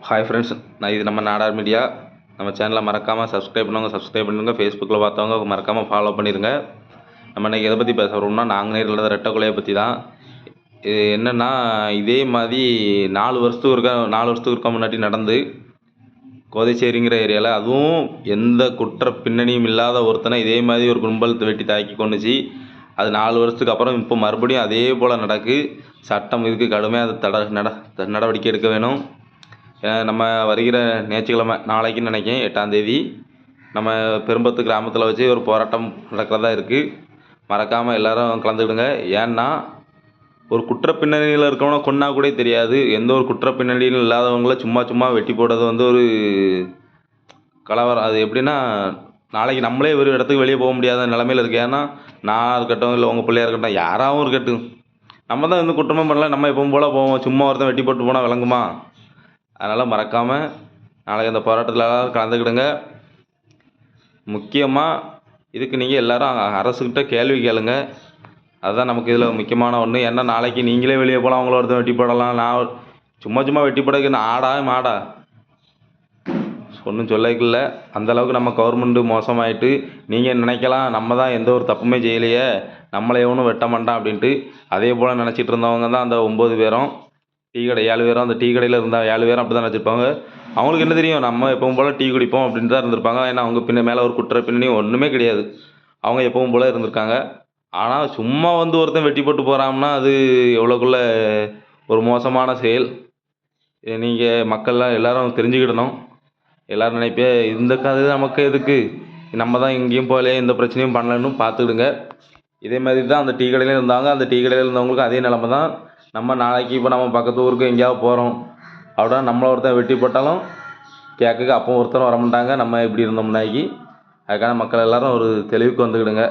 Hi friends, நான் இது நம்ம நாடார் மீடியா. நம்ம சேனலை மறக்காமல் சப்ஸ்கிரைப் பண்ணுங்கள். ஃபேஸ்புக்கில் பார்த்தவங்க மறக்காமல் ஃபாலோ பண்ணிடுங்க. நம்ம இன்றைக்கி எதை பற்றி பேசுகிறோம்னா, நாங்குநேரில் இல்லாத ரெட்டை கொலையை பற்றி தான். இது என்னென்னா, இதே மாதிரி 4 வருஷத்துக்கு இருக்க முன்னாடி நடந்து கோதைச்சேரிங்கிற ஏரியாவில், அதுவும் எந்த குற்ற பின்னணியும் இல்லாத ஒருத்தனை இதே மாதிரி ஒரு கும்பல் வெட்டி தாக்கி கொண்டுச்சு. அது 4 வருஷத்துக்கு அப்புறம் இப்போ மறுபடியும் அதே போல் நடக்கு. சட்டம் இதுக்கு கடுமையாக நடவடிக்கை எடுக்க வேணும். நம்ம வருகிற ஞாயிற்றுக்கிழமை நாளைக்குன்னு நினைக்கிறேன், 8ஆம் தேதி நம்ம பெரும்பத்து கிராமத்தில் வச்சு ஒரு போராட்டம் நடக்கிறதா இருக்குது. மறக்காமல் எல்லோரும் கலந்துக்கிடுங்க. ஏன்னா, ஒரு குற்ற பின்னணியில் இருக்கவனை கொன்னா கூட தெரியாது. எந்த ஒரு குற்ற பின்னணியில் இல்லாதவங்கள சும்மா வெட்டி போடுறது ஒரு கலவரம். அது எப்படின்னா, நாளைக்கு நம்மளே ஒரு இடத்துக்கு வெளியே போக முடியாத நிலமையில் இருக்குது. ஏன்னா, நான் இருக்கட்டும், இல்லை உங்கள் பிள்ளையாக இருக்கட்டும், யாராகவும் இருக்கட்டும், நம்ம தான் எந்த குற்றமும் பண்ணல, நம்ம எப்பவும் போல் போவோம். சும்மா ஒருத்தன் வெட்டி போட்டு போனால் விளங்குமா? அதனால் மறக்காமல் நாளைக்கு அந்த போராட்டத்தில் எல்லோரும் கலந்துக்கிடுங்க. முக்கியமாக இதுக்கு நீங்கள் எல்லோரும் அரசுக்கிட்ட கேள்வி கேளுங்க. அதுதான் நமக்கு இதில் முக்கியமான ஒன்று. ஏன்னா, நாளைக்கு நீங்களே வெளியே போகலாம், அவங்கள ஒருத்தன் வெட்டி போடலாம். நான் சும்மா வெட்டி போடக்கு ஆடா மாடா ஒன்றும் சொல்லக்கில்ல. அந்தளவுக்கு நம்ம கவர்மெண்ட்டு மோசமாயிட்டு. நீங்கள் நினைக்கலாம், நம்ம தான் எந்த ஒரு தப்புமே செய்யலையே, நம்மளை எவனும் வெட்ட மாட்டான் அப்படின்ட்டு. அதே போல் நினச்சிட்டு இருந்தவங்க தான் அந்த 9 பேரும். டீ கடை 7 பேரும், அந்த டீ கடையில் இருந்தால் 7 பேரும் அப்படி தான் நினச்சிருப்பாங்க. அவங்களுக்கு என்ன தெரியும், நம்ம எப்பவும் போல் டீ குடிப்போம் அப்படின்ட்டு தான் இருந்திருப்பாங்க. ஏன்னா, அவங்க மேலே ஒரு குற்ற பின்னணி ஒன்றுமே கிடையாது. அவங்க எப்பவும் போல் இருந்திருக்காங்க. ஆனால் சும்மா ஒருத்தன் வெட்டி போட்டு போகிறான்னா, அது எவ்வளோக்குள்ள ஒரு மோசமான செயல். நீங்கள் மக்கள்லாம் எல்லோரும் தெரிஞ்சுக்கிடணும். எல்லோரும் நினைப்பே, இந்த கதை நமக்கு எதுக்கு, நம்ம தான் எங்கேயும் போகலையே, எந்த பிரச்சனையும் பண்ணலன்னு பார்த்துக்கிடுங்க. இதே மாதிரி தான் அந்த டீ கடையிலையும் இருந்தாங்க. அந்த டீ கடையில் இருந்தவங்களுக்கு அதே நிலமை தான். நம்ம நாளைக்கு இப்போ நம்ம பக்கத்து ஊருக்கு எங்கேயாவது போகிறோம் அப்படின்னா, நம்மளை ஒருத்தன் வெட்டி போட்டாலும் கேட்குக்கு அப்போ ஒருத்தரும் வர மாட்டாங்க. நம்ம எப்படி இருந்தோம்னாக்கி. அதுக்கான மக்கள் எல்லோரும் ஒரு தெளிவுக்கு வந்துக்கிடுங்க.